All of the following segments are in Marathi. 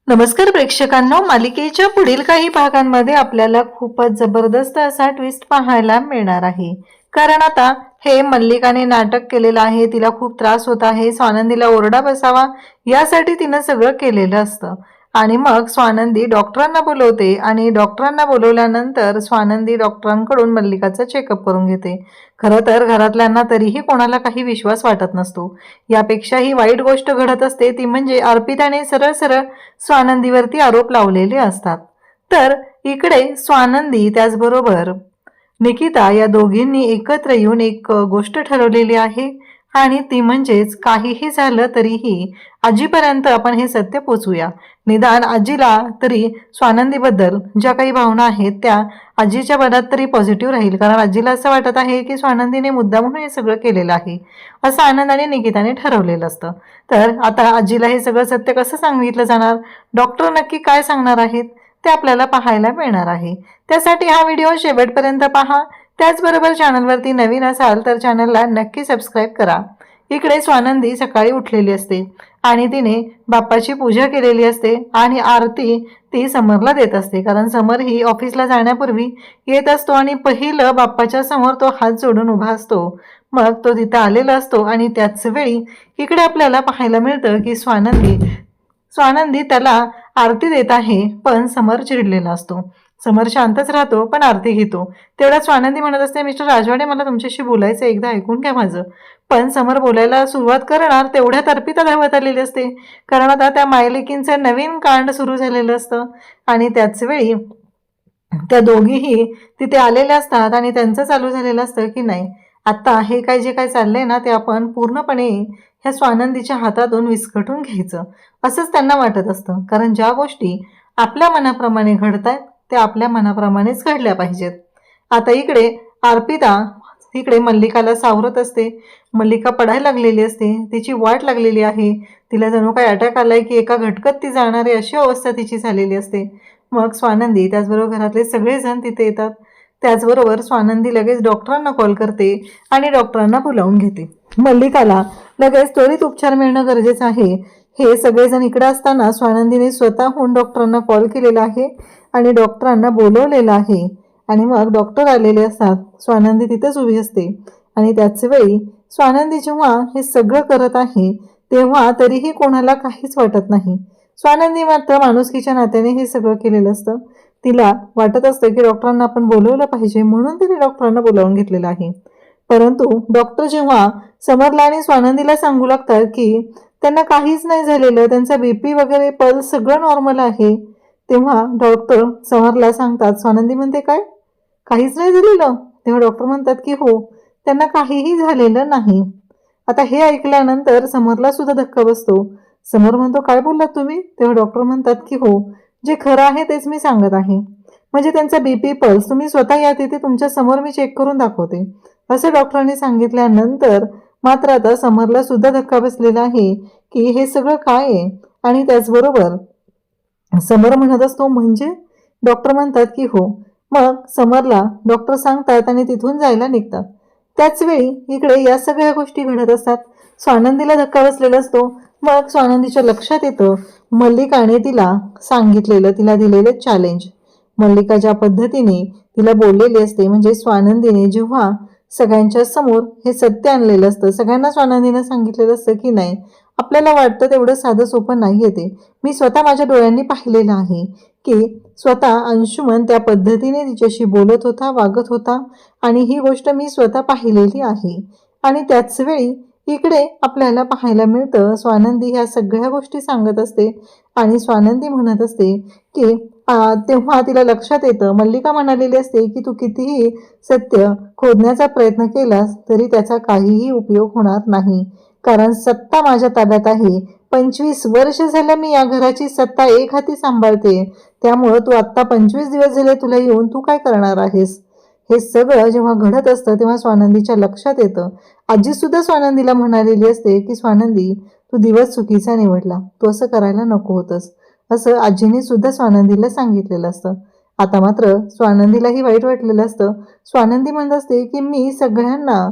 नमस्कार प्रेक्षकांनो, मालिकेच्या पुढील काही भागांमध्ये आपल्याला खूपच जबरदस्त असा ट्विस्ट पाहायला मिळणार आहे. कारण आता हे मल्लिकाने नाटक केलेलं आहे. तिला खूप त्रास होत आहे. स्वानंदीला ओरडा बसावा यासाठी तिनं सगळं केलेलं असतं. आणि मग स्वानंदी डॉक्टरांना बोलवते आणि डॉक्टरांना बोलवल्यानंतर स्वानंदी डॉक्टरांकडून मल्लिकाचा चेकअप करून घेते. खरं तर घरातल्यांना तरीही कोणाला काही विश्वास वाटत नसतो. यापेक्षाही वाईट गोष्ट घडत असते ती म्हणजे अर्पिताने सरळ सरळ स्वानंदीवरती आरोप लावलेले असतात. तर इकडे स्वानंदी त्याचबरोबर निकिता या दोघींनी एकत्र येऊन एक गोष्ट ठरवलेली आहे आणि ती म्हणजेच काहीही झालं तरीही आजीपर्यंत आपण हे सत्य पोचूया. निदान आजीला तरी स्वानंदीबद्दल ज्या काही भावना आहेत त्या आजीच्या मनात तरी पॉझिटिव्ह राहील. कारण आजीला असं वाटत आहे की स्वानंदीने मुद्दा म्हणून हे सगळं केलेलं आहे असं आनंदाने निकिताने ठरवलेलं असतं. तर आता आजीला हे सगळं सत्य कसं सांगितलं जाणार, डॉक्टर नक्की काय सांगणार आहेत ते आपल्याला पाहायला मिळणार आहे. त्यासाठी हा व्हिडिओ शेवटपर्यंत पहा. त्याचबरोबर चॅनलवरती नवीन असाल तर चॅनलला नक्की सबस्क्राईब करा. इकडे स्वानंदी सकाळी उठलेली असते आणि तिने बाप्पाची पूजा केलेली असते आणि आरती ती समरला देत असते. कारण समर ही ऑफिसला जाण्यापूर्वी येत असतो आणि पहिलं बाप्पाच्या समोर तो हात जोडून उभा असतो. मग तो तिथं आलेला असतो आणि त्याच वेळी इकडे आपल्याला पाहायला मिळतं की स्वानंदी त्याला आरती देत आहे, पण समर चिडलेला असतो. समर शांतच राहतो पण आरती घेतो. तेवढ्यात स्वानंदी म्हणत असते, मिस्टर राजवाडे मला तुमच्याशी बोलायचं, एकदा ऐकून घ्या माझं. पण समर बोलायला सुरुवात करणार तेवढ्यात अर्पिता धावत आलेली असते. कारण आता त्या मायलेकींचं नवीन कांड सुरू झालेलं असतं आणि त्याच वेळी त्या दोघीही तिथे आलेल्या असतात आणि त्यांचं चालू झालेलं असतं की नाही, आता हे काय जे काय चाललंय ना ते आपण पूर्णपणे ह्या स्वानंदीच्या हातातून विस्कटून घ्यायचं असंच त्यांना वाटत असतं. कारण ज्या गोष्टी आपल्या मनाप्रमाणे घडतायत त्या आपल्या मनाप्रमाणेच घडल्या पाहिजेत. आता इकडे अर्पिता इकडे मल्लिकाला सावरत असते. मल्लिका पडायला लागलेली असते, तिची वाट लागलेली आहे. तिला जणू काही अटॅक आलाय की एका घटकत ती जाणारी अशी अवस्था तिची झालेली असते. मग स्वानंदी त्याचबरोबर घरातले सगळेजण तिथे येतात. त्याचबरोबर स्वानंदी लगेच डॉक्टरांना कॉल करते आणि डॉक्टरांना बोलावून घेते. मल्लिकाला लगेच त्वरित उपचार मिळणं गरजेचं आहे. हे सगळेजण इकडे असताना स्वानंदीने स्वतःहून डॉक्टरांना कॉल केलेला आहे आणि डॉक्टरांना बोलवलेलं आहे. आणि मग डॉक्टर आलेले असतात. स्वानंदी तिथेच उभी असते आणि त्याच वेळी स्वानंदी जेव्हा हे सगळं करत आहे तेव्हा तरीही कोणाला काहीच वाटत नाही. स्वानंदी मात्र माणुसकीच्या नात्याने हे सगळं केलेलं असतं. तिला वाटत असतं की डॉक्टरांना आपण बोलवलं पाहिजे म्हणून तिने डॉक्टरांना बोलावून घेतलेलं आहे. परंतु डॉक्टर जेव्हा समरला आणि स्वानंदीला सांगू लागतात की त्यांना काहीच नाही झालेलं, त्यांचा बीपी वगैरे पल्स सगळं नॉर्मल आहे, तेव्हा डॉक्टर समरला सांगतात. स्वानंदी म्हणते काय, काहीच नाही झालेलं? तेव्हा डॉक्टर म्हणतात की हो, त्यांना काहीही झालेलं नाही. आता हे ऐकल्यानंतर समरला सुद्धा धक्का बसतो. समर म्हणतो काय बोललात तुम्ही? तेव्हा डॉक्टर म्हणतात की हो, जे खरं आहे तेच मी सांगत आहे. म्हणजे त्यांचा बीपी पल्स तुम्ही स्वतः या तिथे तुमच्या समोर मी चेक करून दाखवते असं डॉक्टरांनी सांगितल्यानंतर मात्र आता समरला सुद्धा धक्का बसलेला आहे की हे सगळं काय आहे. आणि त्याचबरोबर समर म्हणत असतो म्हणजे, डॉक्टर म्हणतात की हो. मग समरला डॉक्टर सांगतात आणि तिथून जायला निघतात. त्याच वेळी इकडे या सगळ्या गोष्टी घडत असतात. स्वानंदीला धक्का बसलेला असतो. मग स्वानंदीच्या लक्षात येतं मल्लिकाने तिला सांगितलेलं, तिला दिलेलं चॅलेंज. मल्लिका ज्या पद्धतीने तिला बोललेली असते, म्हणजे स्वानंदीने जेव्हा सगळ्यांच्या समोर हे सत्य आणलेलं असतं, सगळ्यांना स्वानंदीने सांगितलेलं असतं की नाही, आपल्याला वाटतं तेवढं साधं सोपं नाही येते. मी स्वतः माझ्या डोळ्यांनी पाहिलेलं आहे की स्वतः अंशुमन त्या पद्धतीने तिच्याशी बोलत होता, वागत होता आणि ही गोष्ट मी स्वतः पाहिलेली आहे. आणि त्याच वेळी इकडे आपल्याला पाहायला मिळतं स्वानंदी ह्या सगळ्या गोष्टी सांगत असते आणि स्वानंदी म्हणत असते की तेव्हा तिला लक्षात येतं, मल्लिका म्हणालेली असते की तू कितीही सत्य खोदण्याचा प्रयत्न केलास तरी त्याचा काहीही उपयोग होणार नाही. कारण सत्ता माझ्या ताब्यात आहे. 25 वर्ष झालं मी या घराची सत्ता एक हाती सांभाळते. त्यामुळं तू आत्ता 25 दिवस झाले तुला येऊन तू काय करणार आहेस? हे सगळं जेव्हा घडत असतं तेव्हा स्वानंदीच्या लक्षात येतं. आजी सुद्धा स्वानंदीला म्हणालेली असते की स्वानंदी तू दिवस चुकीचा निवडला, तू असं करायला नको होतंस, असं आजीने सुद्धा स्वानंदीला सांगितलेलं असतं. आता मात्र स्वानंदीलाही वाईट वाटलेलं असतं. स्वानंदी म्हणत असते की मी सगळ्यांना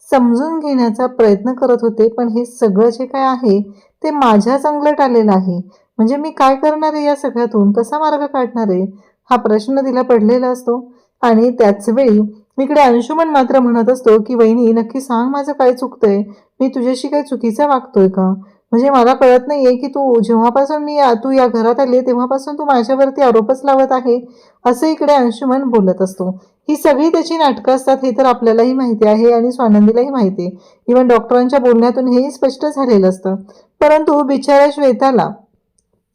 समजून घेण्याचा प्रयत्न करत होते, पण हे सगळं जे काय आहे ते माझ्याच अंगलट आलेलं आहे. म्हणजे मी काय करणार आहे या सगळ्यातून, कसा मार्ग काढणार आहे, हा प्रश्न तिला पडलेला असतो. आणि त्याच वेळी इकडे अंशुमन मात्र म्हणत असतो की वहिनी नक्की सांग माझं काय चुकतंय, मी तुझ्याशी काय चुकीचं वागतोय का? म्हणजे मला कळत नाहीये की तू या घरात आली तेव्हापासून तू माझ्यावरती आरोपच लावत आहे, असं इकडे अंशुमन बोलत असतो. ही सगळी त्याची नाटकं असतात हे तर आपल्यालाही माहिती आहे आणि स्वानंदीलाही माहिती आहे. इव्हन डॉक्टरांच्या बोलण्यातून हेही स्पष्ट झालेलं असतं. परंतु बिचाऱ्या श्वेताला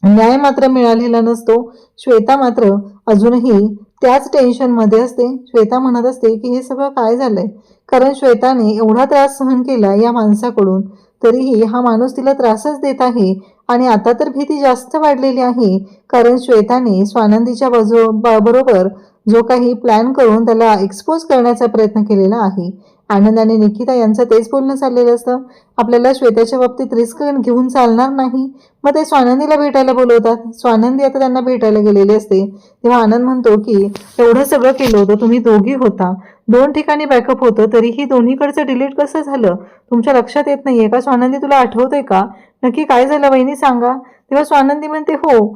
न्याय मात्र मिळालेला नसतो. श्वेता मात्र अजूनही त्याच टेन्शनमध्ये असते. श्वेता म्हणत असते की हे सगळं काय झालंय, कारण श्वेताने एवढा त्रास सहन केला या माणसाकडून, तरीही हा माणूस तिला त्रासच देत आहे. आणि आता तर भीती जास्त वाढलेली आहे, कारण श्वेताने स्वानंदीच्या बरोबर जो काही प्लॅन करून त्याला एक्सपोज करण्याचा प्रयत्न केलेला आहे. आनंद आणि निकिता यांचं तेच बोलणं चाललेलं असतं. आपल्याला श्वेताच्या बाबतीत रिस्क घेऊन चालणार नाही, मग ते स्वानंदीला भेटायला बोलवतात. स्वानंदी आता त्यांना भेटायला गेलेली असते. तेव्हा आनंद म्हणतो की एवढं सगळं केलं होतं, तुम्ही दोघी होता, 2 ठिकाणी बॅकअप होतं, तरीही दोन्हीकडचं डिलीट कसं झालं तुमच्या लक्षात येत नाहीये का? स्वानंदी तुला आठवतंय का? नक्की काय झालं वहिनी सांगा. तेव्हा स्वानंदी म्हणते हो,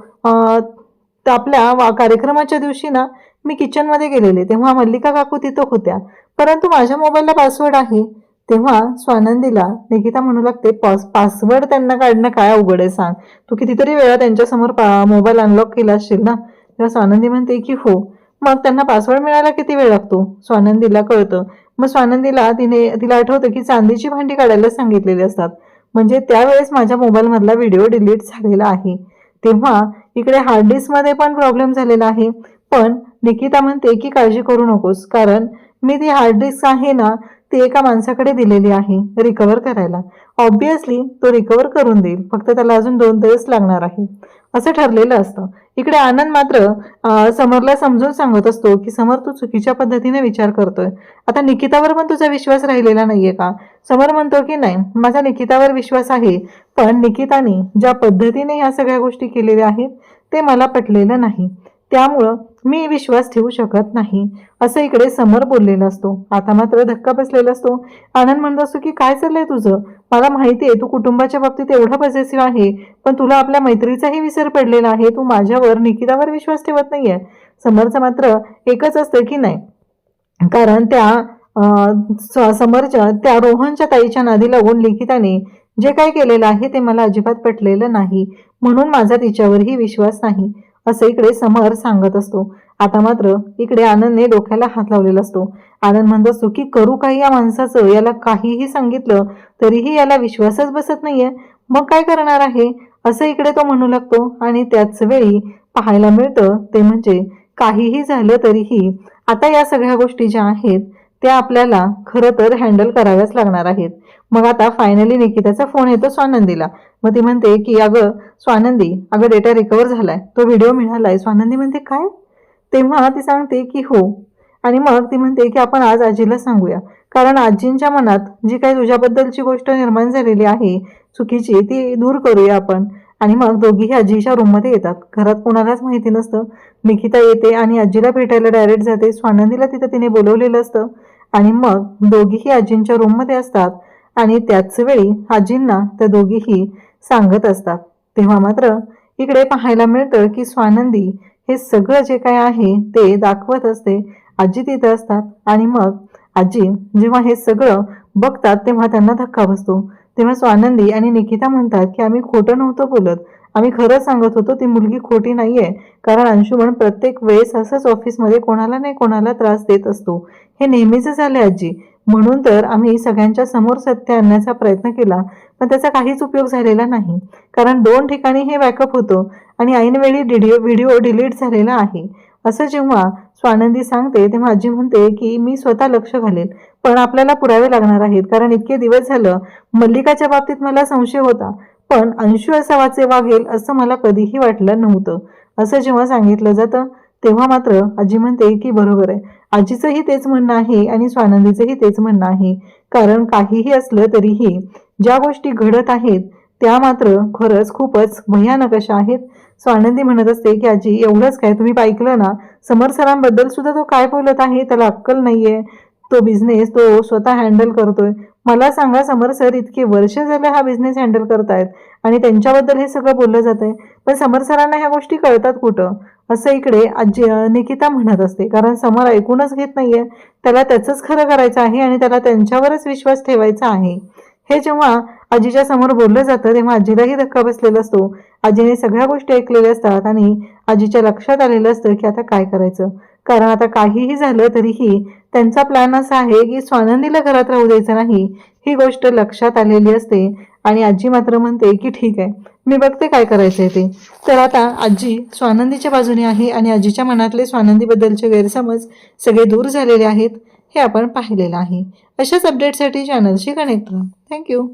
आपल्या कार्यक्रमाच्या दिवशी ना मी किचनमध्ये गेलेले, तेव्हा मल्लिका काकू तिथं होत्या, परंतु माझ्या मोबाईलला पासवर्ड आहे. तेव्हा स्वानंदीला निकिता म्हणू लागते पासवर्ड त्यांना काढणं काय अवघड आहे सांग, तू कितीतरी वेळा त्यांच्यासमोर मोबाईल अनलॉक केला असशील ना. तेव्हा स्वानंदी म्हणते की हो, मग त्यांना पासवर्ड मिळायला किती वेळ लागतो? स्वानंदीला कळतं. मग स्वानंदीला तिला आठवतं की चांदीची भांडी काढायला सांगितलेली असतात, म्हणजे त्यावेळेस माझ्या मोबाईलमधला व्हिडिओ डिलीट झालेला आहे. तेव्हा इकडे हार्ड डिस्कमध्ये पण प्रॉब्लेम झालेला आहे. पण निकिता म्हणते की काळजी करू नकोस, कारण मी ती हार्ड डिस्क आहे ना ती एका माणसाकडे दिलेली आहे रिकवर करायला. ऑब्विसली तो रिकवर करून देईल, फक्त त्याला अजून 2 दिवस लागणार आहे, असं ठरलेलं असतं. इकडे आनंद मात्र समरला समजून सांगत असतो की समर तू चुकीच्या पद्धतीने विचार करतोय, आता निकितावर पण तुझा विश्वास राहिलेला नाहीये का? समर म्हणतो की नाही, माझा निकितावर विश्वास आहे, पण निकिताने ज्या पद्धतीने ह्या सगळ्या गोष्टी केलेल्या आहेत ते मला पटलेलं नाही, त्यामुळं मी विश्वास ठेवू शकत नाही, असं इकडे समर बोललेला असतो. आता मात्र धक्का बसलेला असतो. आनंद म्हणत असतो की काय चाललंय तुझं, मला माहिती आहे तू कुटुंबाच्या बाबतीत एवढा पॉझिटिव्ह आहे, पण तुला आपल्या मैत्रीचाही विसर पडलेला आहे, तू माझ्यावर निकितावर विश्वास ठेवत नाहीये. समरचं मात्र एकच असतं की नाही, कारण समरच्या त्या रोहनच्या ताईच्या नादी लागून निकिताने जे काय केलेलं आहे ते मला अजिबात पटलेलं नाही, म्हणून माझा तिच्यावरही विश्वास नाही, असं इकडे समर सांगत असतो. आता मात्र इकडे आनंदने डोक्याला हात लावलेला असतो. आनंद म्हणत असतो की करू काही या माणसाचं, याला काहीही सांगितलं तरीही याला विश्वासच बसत नाहीये, मग काय करणार आहे, असं इकडे तो म्हणू लागतो. आणि त्याच वेळी पाहायला मिळतं ते म्हणजे काहीही झालं तरीही आता या सगळ्या गोष्टी ज्या आहेत त्या आपल्याला खरं तर हँडल कराव्याच लागणार आहेत. मग आता फायनली निकिताचा फोन येतो स्वानंदीला. मग ती म्हणते की अगं स्वानंदी, अगं डेटा रिकवर झालाय, तो व्हिडिओ मिळालाय. स्वानंदी म्हणते काय? तेव्हा ती सांगते की हो. आणि मग ती म्हणते की आपण आज आजीला सांगूया, कारण आजींच्या मनात जी काही तुझ्याबद्दलची गोष्ट निर्माण झालेली आहे चुकीची, ती दूर करूया आपण. आणि मग दोघीही आजीच्या रूममध्ये येतात. घरात कोणालाच माहिती नसतं. निकिता येते आणि आजीला भेटायला डायरेक्ट जाते. स्वानंदीला तिथं तिने बोलवलेलं असतं. आणि मग दोघीही आजींच्या रूममध्ये असतात आणि त्याच वेळी आजींना त्या दोघीही सांगत असतात. तेव्हा मात्र इकडे पाहायला मिळतं की स्वानंदी हे सगळं जे काय आहे ते दाखवत असते. आजी तिथं असतात आणि मग आजी जेव्हा हे सगळं बघतात तेव्हा त्यांना धक्का बसतो. तेव्हा स्वानंदी आणि निकिता म्हणतात की आम्ही खोटं नव्हतं बोलत, आम्ही खरं सांगत होतो, ती मुलगी खोटी नाहीये, कारण अंशुमन प्रत्येक वेळेस असंच ऑफिसमध्ये कोणाला नाही कोणाला त्रास देत असतो, हे नेहमीच झाले आजी, म्हणून तर आम्ही सगळ्यांच्या समोर सत्य आणण्याचा प्रयत्न केला, पण त्याचा काहीच उपयोग झालेला नाही, कारण 2 ठिकाणी हे बॅकअप होतं आणि ऐनवेळी व्हिडिओ डिलीट झालेला आहे, असं जेव्हा स्वानंदी सांगते तेव्हा आजी म्हणते की मी स्वतः लक्ष घालेल, पण आपल्याला पुरावे लागणार आहेत, कारण इतके दिवस झालं मल्लिकाच्या बाबतीत मला संशय होता, पण अंशू असा वागेल असं मला कधीही वाटलं नव्हतं, असं जेव्हा सांगितलं जातं तेव्हा मात्र आजी म्हणते की बरोबर आहे. आजीचंही तेच म्हणणं आहे आणि स्वानंदीचंही तेच म्हणणं आहे, कारण काहीही असलं तरीही ज्या गोष्टी घडत आहेत त्या मात्र खरंच खूपच भयानक अशा आहेत. स्वानंदी म्हणत असते की आजी एवढंच काय, तुम्ही ऐकलं ना, समर सरांबद्दल सुद्धा तो काय बोलत आहे, त्याला अक्कल नाहीये, तो बिझनेस तो स्वतः हँडल करतोय, मला सांगा समर सर, इतकी वर्ष झाले हा बिझनेस हँडल करतायत आणि त्यांच्याबद्दल हे सगळं बोललं जात आहे, पण समर सरांना ह्या गोष्टी कळतात कुठं? असं इकडे आजी निकिता म्हणत असते. कारण समर ऐकूनच घेत नाहीये. त्याला त्याचंच खरं करायचं आहे आणि त्याला त्यांच्यावरच विश्वास ठेवायचा आहे. हे जेव्हा आजीच्या समोर बोललं जातं तेव्हा आजीलाही धक्का बसलेला असतो. आजीने सगळ्या गोष्टी ऐकलेल्या असतात आणि आजीच्या लक्षात आलेलं असतं की आता काय करायचं. कारण आता काहीही झालं तरीही त्यांचा प्लॅन असा आहे की स्वानंदीला घरात राहू द्यायचं नाही, ही गोष्ट लक्षात आलेली असते. आणि आजी मात्र म्हणते की ठीक आहे, मी बघते काय करायचंय ते. तर आता आजी स्वानंदीच्या बाजूने आहे आणि आजीच्या मनातले स्वानंदीबद्दलचे गैरसमज सगळे दूर झालेले आहेत, हे आपण पाहिलेलं आहे. अशाच अपडेटसाठी चॅनलशी कनेक्ट राहा. थँक्यू.